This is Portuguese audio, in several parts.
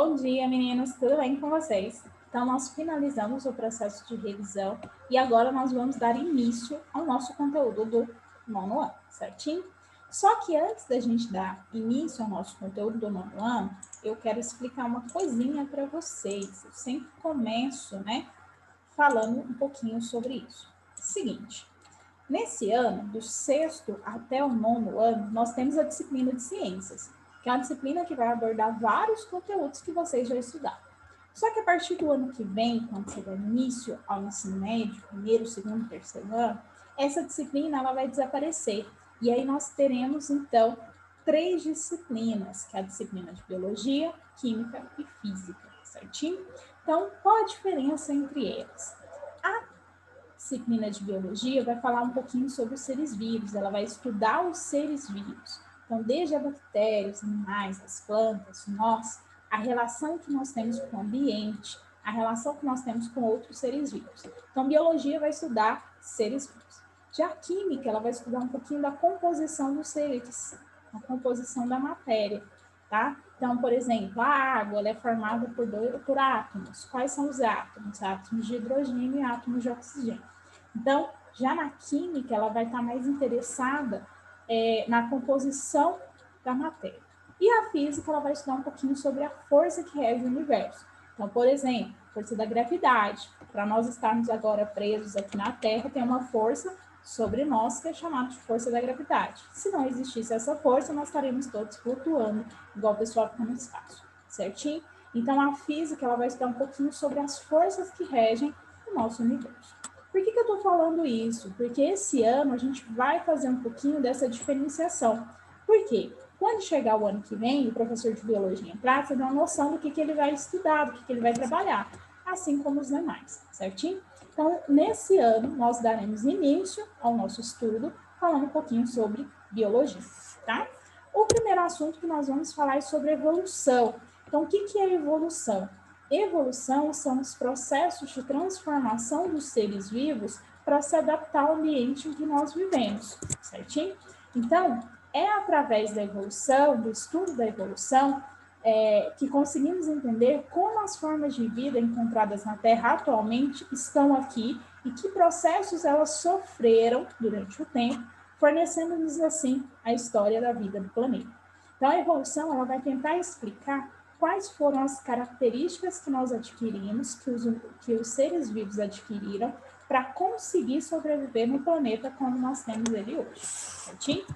Bom dia, meninas, tudo bem com vocês? Então, nós finalizamos o processo de revisão e agora nós vamos dar início ao nosso conteúdo do nono ano, certinho? Só que antes da gente dar início ao nosso conteúdo do nono ano, eu quero explicar uma coisinha para vocês. Eu sempre começo, falando um pouquinho sobre isso. Seguinte, nesse ano, do sexto até o nono ano, nós temos a disciplina de ciências, que é uma disciplina que vai abordar vários conteúdos que vocês já estudaram. Só que a partir do ano que vem, quando você der início ao ensino médio, primeiro, segundo, terceiro ano, essa disciplina ela vai desaparecer. E aí nós teremos, então, 3 disciplinas, que é a disciplina de biologia, química e física, certinho? Então, qual a diferença entre elas? A disciplina de biologia vai falar um pouquinho sobre os seres vivos, ela vai estudar os seres vivos. Então, desde a bactéria, os animais, as plantas, nós, a relação que nós temos com o ambiente, a relação que nós temos com outros seres vivos. Então, biologia vai estudar seres vivos. Já a química, ela vai estudar um pouquinho da composição dos seres, a composição da matéria, tá? Então, por exemplo, a água ela é formada por átomos. Quais são os átomos? Átomos de hidrogênio e átomos de oxigênio. Então, já na química, ela vai estar mais interessada na composição da matéria. E a física, ela vai estudar um pouquinho sobre a força que rege o universo. Então, por exemplo, força da gravidade. Para nós estarmos agora presos aqui na Terra, tem uma força sobre nós que é chamada de força da gravidade. Se não existisse essa força, nós estaríamos todos flutuando, igual o pessoal que está no espaço, certinho? Então, a física, ela vai estudar um pouquinho sobre as forças que regem o nosso universo. Por que eu estou falando isso? Porque esse ano a gente vai fazer um pouquinho dessa diferenciação. Por quê? Quando chegar o ano que vem, o professor de biologia entrar, você dá uma noção do que ele vai estudar, do que ele vai trabalhar, assim como os demais, certinho? Então, nesse ano, nós daremos início ao nosso estudo, falando um pouquinho sobre biologia, tá? O primeiro assunto que nós vamos falar é sobre evolução. Então, o que é evolução? Evolução são os processos de transformação dos seres vivos para se adaptar ao ambiente em que nós vivemos, certinho? Então, é através da evolução, do estudo da evolução, que conseguimos entender como as formas de vida encontradas na Terra atualmente estão aqui e que processos elas sofreram durante o tempo, fornecendo-nos, assim, a história da vida do planeta. Então, a evolução ela vai tentar explicar quais foram as características que nós adquirimos, que os seres vivos adquiriram, para conseguir sobreviver no planeta como nós temos ele hoje, certinho?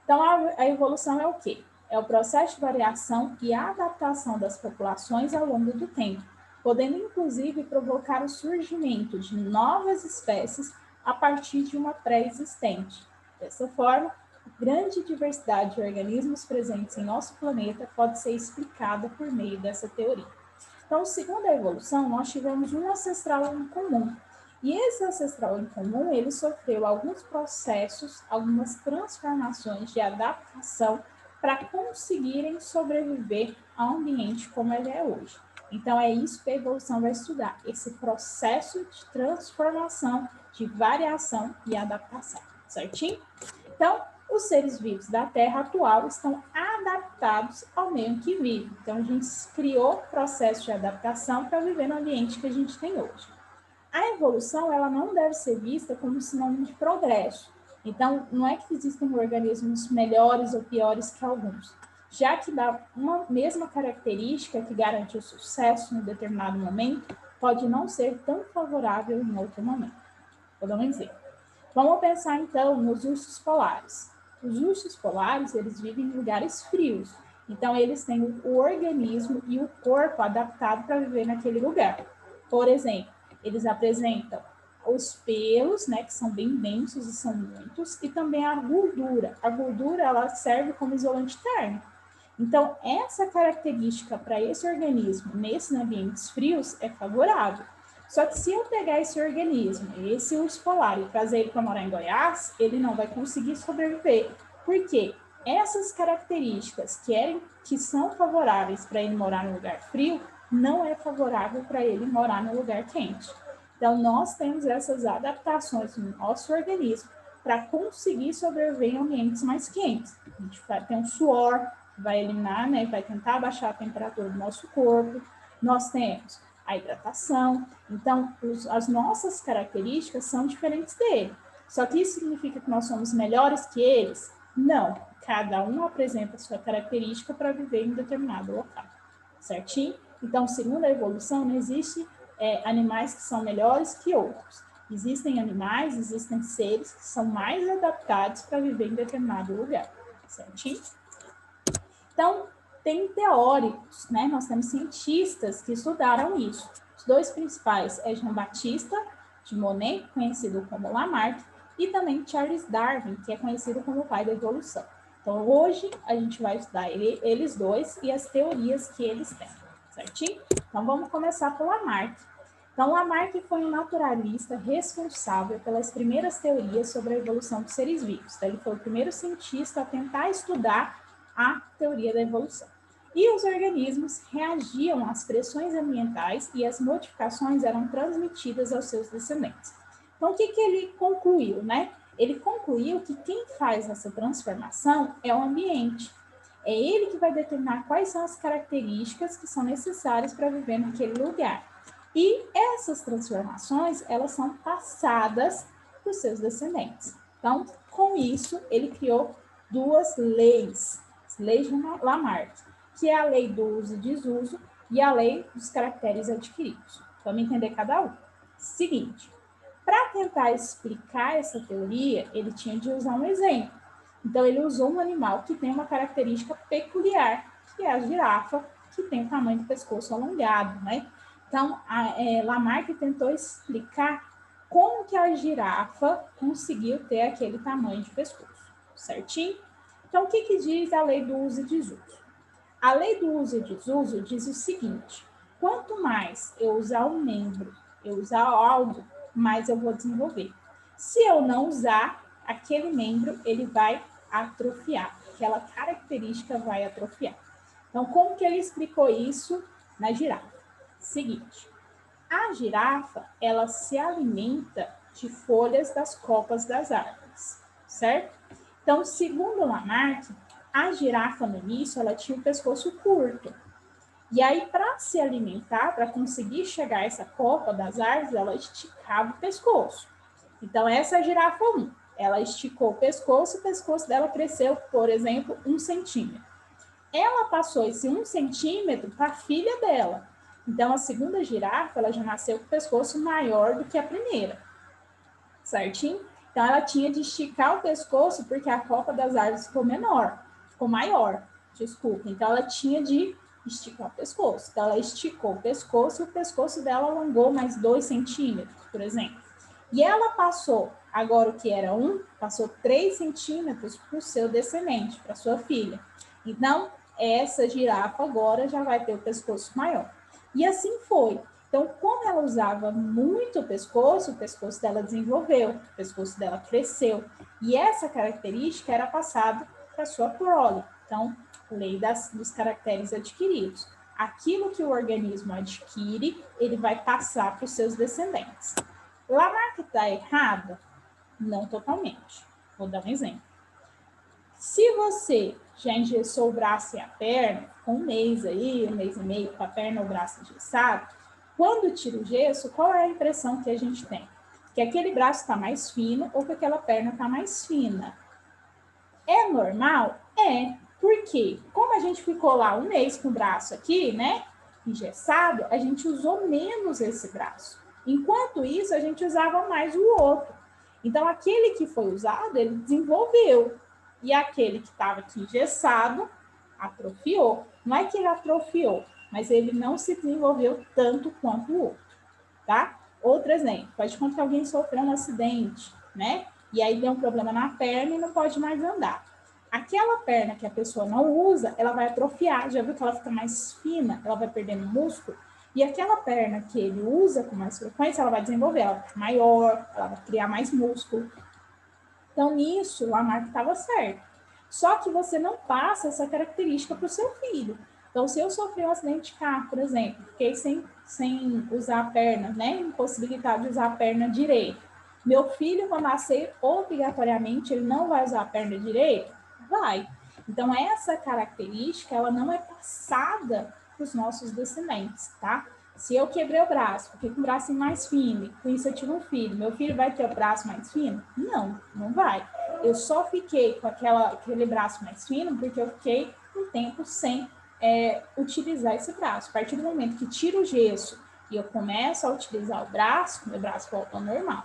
Então, a evolução é o quê? É o processo de variação e adaptação das populações ao longo do tempo, podendo inclusive provocar o surgimento de novas espécies a partir de uma pré-existente. Dessa forma, a grande diversidade de organismos presentes em nosso planeta pode ser explicada por meio dessa teoria. Então, segundo a evolução, nós tivemos um ancestral em comum. E esse ancestral em comum, ele sofreu alguns processos, algumas transformações de adaptação para conseguirem sobreviver ao ambiente como ele é hoje. Então, é isso que a evolução vai estudar, esse processo de transformação, de variação e adaptação, certinho? Então, os seres vivos da Terra atual estão adaptados ao meio que vive. Então, a gente criou processo de adaptação para viver no ambiente que a gente tem hoje. A evolução, ela não deve ser vista como sinônimo de progresso. Então, não é que existem organismos melhores ou piores que alguns, já que dá uma mesma característica que garante o sucesso em um determinado momento, pode não ser tão favorável em outro momento. Vou dar um exemplo. Vamos pensar, então, nos ursos polares. Os ursos polares, eles vivem em lugares frios. Então, eles têm o organismo e o corpo adaptado para viver naquele lugar. Por exemplo, eles apresentam os pelos, que são bem densos e são muitos, e também a gordura. A gordura, ela serve como isolante térmico. Então, essa característica para esse organismo, nesses ambientes frios, é favorável. Só que se eu pegar esse organismo, esse urso polar, e trazer ele para morar em Goiás, ele não vai conseguir sobreviver. Por quê? Essas características que são favoráveis para ele morar no lugar frio, não é favorável para ele morar no lugar quente. Então, nós temos essas adaptações no nosso organismo para conseguir sobreviver em ambientes mais quentes. A gente tem um suor, vai eliminar, né, vai tentar baixar a temperatura do nosso corpo. Nós temos a hidratação. Então, as nossas características são diferentes dele. Só que isso significa que nós somos melhores que eles? Não. Cada um apresenta a sua característica para viver em determinado local. Certinho? Então, segundo a evolução, não existe animais que são melhores que outros. Existem animais, existem seres que são mais adaptados para viver em determinado lugar. Certinho? Então, tem teóricos, né? Nós temos cientistas que estudaram isso. Os dois principais é Jean-Baptiste de Monnet, conhecido como Lamarck, e também Charles Darwin, que é conhecido como o pai da evolução. Então, hoje a gente vai estudar eles dois e as teorias que eles têm, certinho? Então, vamos começar por Lamarck. Então, Lamarck foi um naturalista responsável pelas primeiras teorias sobre a evolução dos seres vivos. Então, ele foi o primeiro cientista a tentar estudar a teoria da evolução. E os organismos reagiam às pressões ambientais e as modificações eram transmitidas aos seus descendentes. Então, o que ele concluiu, né? Ele concluiu que quem faz essa transformação é o ambiente. É ele que vai determinar quais são as características que são necessárias para viver naquele lugar. E essas transformações, elas são passadas para os seus descendentes. Então, com isso, ele criou duas leis de Lamarck, que é a lei do uso e desuso e a lei dos caracteres adquiridos. Vamos entender cada um. Seguinte, para tentar explicar essa teoria, ele tinha de usar um exemplo. Então, ele usou um animal que tem uma característica peculiar, que é a girafa, que tem o tamanho do pescoço alongado, né? Então, Lamarck tentou explicar como que a girafa conseguiu ter aquele tamanho de pescoço, certinho? Então, o que diz a lei do uso e desuso? A lei do uso e desuso diz o seguinte: quanto mais eu usar um membro, eu usar algo, mais eu vou desenvolver. Se eu não usar, aquele membro, ele vai atrofiar, aquela característica vai atrofiar. Então, como que ele explicou isso na girafa? Seguinte, a girafa, ela se alimenta de folhas das copas das árvores, certo? Então, segundo Lamarck, a girafa no início, ela tinha o pescoço curto. E aí, para se alimentar, para conseguir chegar a essa copa das árvores, ela esticava o pescoço. Então, essa é a girafa 1. Ela esticou o pescoço dela cresceu, por exemplo, 1 centímetro. Ela passou esse 1 centímetro para a filha dela. Então, a segunda girafa, ela já nasceu com o pescoço maior do que a primeira. Certinho? Então, ela tinha de esticar o pescoço porque a copa das árvores ficou maior, desculpa. Então, ela tinha de esticar o pescoço. Então, ela esticou o pescoço e o pescoço dela alongou mais 2 centímetros, por exemplo. E ela passou, agora o que era 1, passou 3 centímetros para o seu descendente, para sua filha. Então, essa girafa agora já vai ter o pescoço maior. E assim foi. Então, como ela usava muito o pescoço dela desenvolveu, o pescoço dela cresceu. E essa característica era passada para sua prole. Então, lei dos caracteres adquiridos. Aquilo que o organismo adquire, ele vai passar para os seus descendentes. Lamarck está errado? Não totalmente. Vou dar um exemplo. Se você já engessou o braço e a perna, com 1 mês aí, 1 mês e meio, com a perna ou o braço engessado, quando tira o gesso, qual é a impressão que a gente tem? Que aquele braço está mais fino ou que aquela perna está mais fina. É normal? É. Por quê? Como a gente ficou lá 1 mês com o braço aqui, né, engessado, a gente usou menos esse braço. Enquanto isso, a gente usava mais o outro. Então, aquele que foi usado, ele desenvolveu. E aquele que estava aqui engessado, atrofiou. Não é que ele atrofiou, mas ele não se desenvolveu tanto quanto o outro, tá? Outro exemplo, pode contar que alguém sofreu um acidente, né? E aí deu um problema na perna e não pode mais andar. Aquela perna que a pessoa não usa, ela vai atrofiar. Já viu que ela fica mais fina? Ela vai perdendo músculo. E aquela perna que ele usa com mais frequência, ela vai desenvolver, ela vai ficar maior, ela vai criar mais músculo. Então, nisso, o Lamarck estava certo. Só que você não passa essa característica para o seu filho. Então, se eu sofri um acidente de carro, por exemplo, fiquei sem usar a perna, né? Impossibilitado de usar a perna direita. Meu filho, quando nascer, obrigatoriamente, ele não vai usar a perna direita? Vai. Então, essa característica, ela não é passada para os nossos descendentes, tá? Se eu quebrei o braço, fiquei com o braço mais fino, e com isso eu tive um filho, meu filho vai ter o braço mais fino? Não, não vai. Eu só fiquei com aquele braço mais fino porque eu fiquei um tempo sem utilizar esse braço. A partir do momento que tiro o gesso e eu começo a utilizar o braço, meu braço volta ao normal,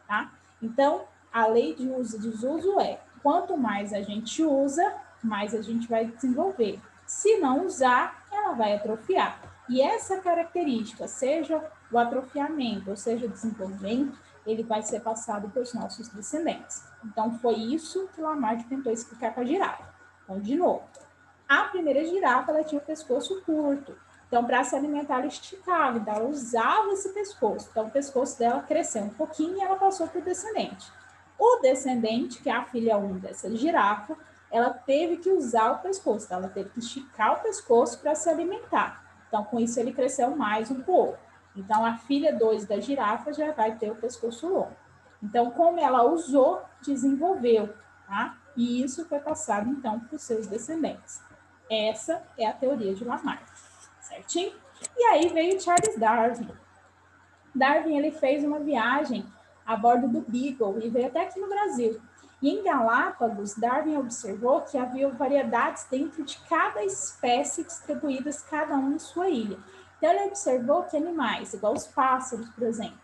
tá? Então, a lei de uso e desuso é, quanto mais a gente usa, mais a gente vai desenvolver. Se não usar, ela vai atrofiar. E essa característica, seja o atrofiamento, ou seja o desenvolvimento, ele vai ser passado para os nossos descendentes. Então, foi isso que Lamarck tentou explicar com a girafa. Então, de novo, a primeira girafa, ela tinha o pescoço curto. Então, para se alimentar, ela esticava, então ela usava esse pescoço. Então, o pescoço dela cresceu um pouquinho e ela passou para o descendente. O descendente, que é a filha 1 dessa girafa, ela teve que usar o pescoço, ela teve que esticar o pescoço para se alimentar. Então, com isso, ele cresceu mais um pouco. Então, a filha 2 da girafa já vai ter o pescoço longo. Então, como ela usou, desenvolveu, tá? E isso foi passado, então, para os seus descendentes. Essa é a teoria de Lamarck, certinho? E aí veio Charles Darwin. Darwin, ele fez uma viagem a bordo do Beagle e veio até aqui no Brasil. E em Galápagos, Darwin observou que havia variedades dentro de cada espécie distribuídas cada um em sua ilha. Então, ele observou que animais, igual os pássaros, por exemplo,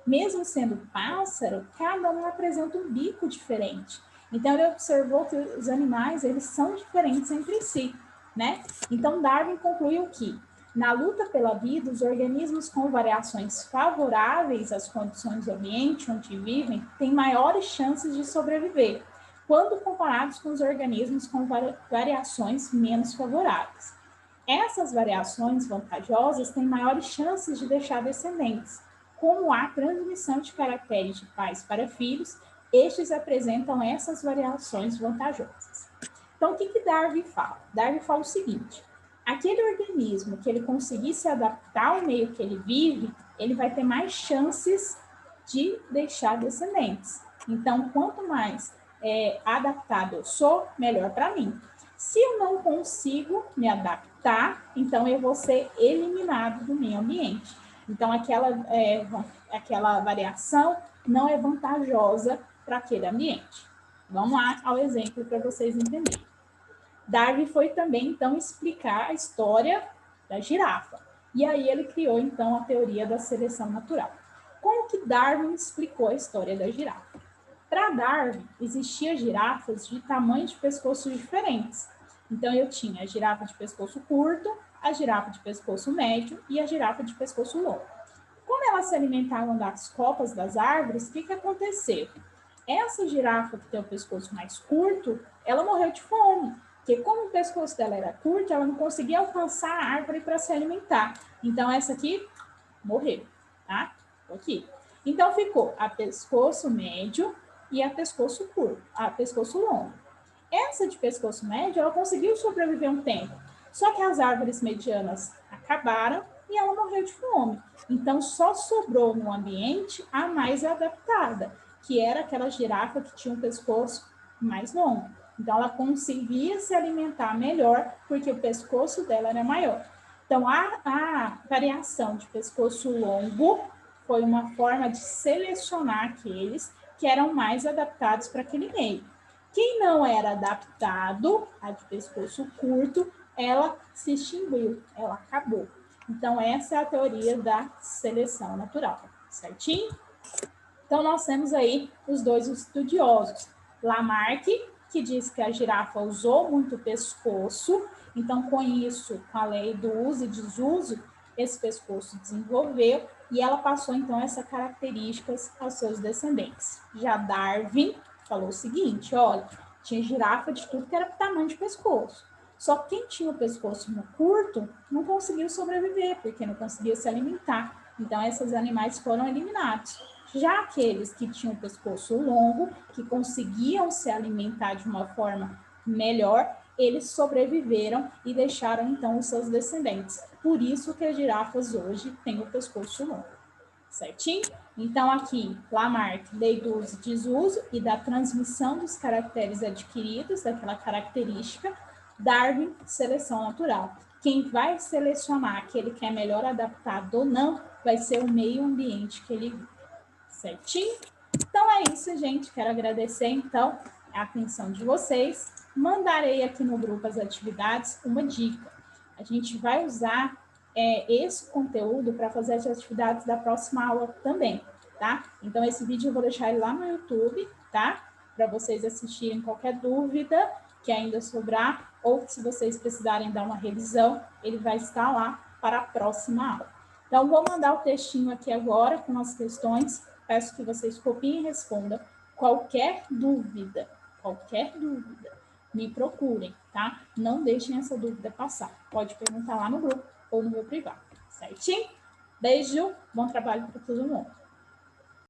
mesmo sendo pássaro, cada um apresenta um bico diferente. Então, ele observou que os animais, eles são diferentes entre si, né? Então, Darwin concluiu que na luta pela vida, os organismos com variações favoráveis às condições do ambiente onde vivem têm maiores chances de sobreviver, quando comparados com os organismos com variações menos favoráveis. Essas variações vantajosas têm maiores chances de deixar descendentes. Como há transmissão de caracteres de pais para filhos, estes apresentam essas variações vantajosas. Então, o que Darwin fala? Darwin fala o seguinte: aquele organismo que ele conseguir se adaptar ao meio que ele vive, ele vai ter mais chances de deixar descendentes. Então, quanto mais adaptado eu sou, melhor para mim. Se eu não consigo me adaptar, então eu vou ser eliminado do meio ambiente. Então, aquela variação não é vantajosa para aquele ambiente. Vamos lá ao exemplo para vocês entenderem. Darwin foi também, então, explicar a história da girafa. E aí ele criou, então, a teoria da seleção natural. Como que Darwin explicou a história da girafa? Para Darwin, existiam girafas de tamanhos de pescoço diferentes. Então, eu tinha a girafa de pescoço curto, a girafa de pescoço médio e a girafa de pescoço longo. Como elas se alimentavam das copas das árvores, o que aconteceu? Essa girafa que tem o pescoço mais curto, ela morreu de fome. Porque como o pescoço dela era curto, ela não conseguia alcançar a árvore para se alimentar. Então, essa aqui morreu, tá? Aqui. Então, ficou a pescoço médio e a pescoço curto, a pescoço longo. Essa de pescoço médio, ela conseguiu sobreviver um tempo. Só que as árvores medianas acabaram e ela morreu de fome. Então, só sobrou no ambiente a mais adaptada, que era aquela girafa que tinha um pescoço mais longo. Então, ela conseguia se alimentar melhor porque o pescoço dela era maior. Então, a variação de pescoço longo foi uma forma de selecionar aqueles que eram mais adaptados para aquele meio. Quem não era adaptado, a de pescoço curto, ela se extinguiu, ela acabou. Então, essa é a teoria da seleção natural, certinho? Então, nós temos aí os dois estudiosos. Lamarck, que diz que a girafa usou muito o pescoço, então, com isso, com a lei do uso e desuso, esse pescoço desenvolveu e ela passou, então, essas características aos seus descendentes. Já Darwin falou o seguinte, olha, tinha girafa de tudo que era tamanho de pescoço. Só que quem tinha o pescoço curto não conseguiu sobreviver, porque não conseguia se alimentar. Então, esses animais foram eliminados. Já aqueles que tinham o pescoço longo, que conseguiam se alimentar de uma forma melhor, eles sobreviveram e deixaram, então, os seus descendentes. Por isso que as girafas hoje têm o pescoço longo. certinho? Então, aqui, Lamarck, lei do uso e desuso e da transmissão dos caracteres adquiridos, daquela característica. Darwin, seleção natural. Quem vai selecionar aquele que é melhor adaptado ou não vai ser o meio ambiente que ele vive, certinho? Então, é isso, gente. Quero agradecer, então, a atenção de vocês. Mandarei aqui no grupo as atividades uma dica. A gente vai usar esse conteúdo para fazer as atividades da próxima aula também, tá? Então, esse vídeo eu vou deixar ele lá no YouTube, tá? Para vocês assistirem qualquer dúvida que ainda sobrar, ou se vocês precisarem dar uma revisão, ele vai estar lá para a próxima aula. Então, vou mandar o textinho aqui agora com as questões. Peço que vocês copiem e respondam. Qualquer dúvida, me procurem, tá? Não deixem essa dúvida passar. Pode perguntar lá no grupo ou no meu privado, certinho? Beijo, bom trabalho para todo mundo.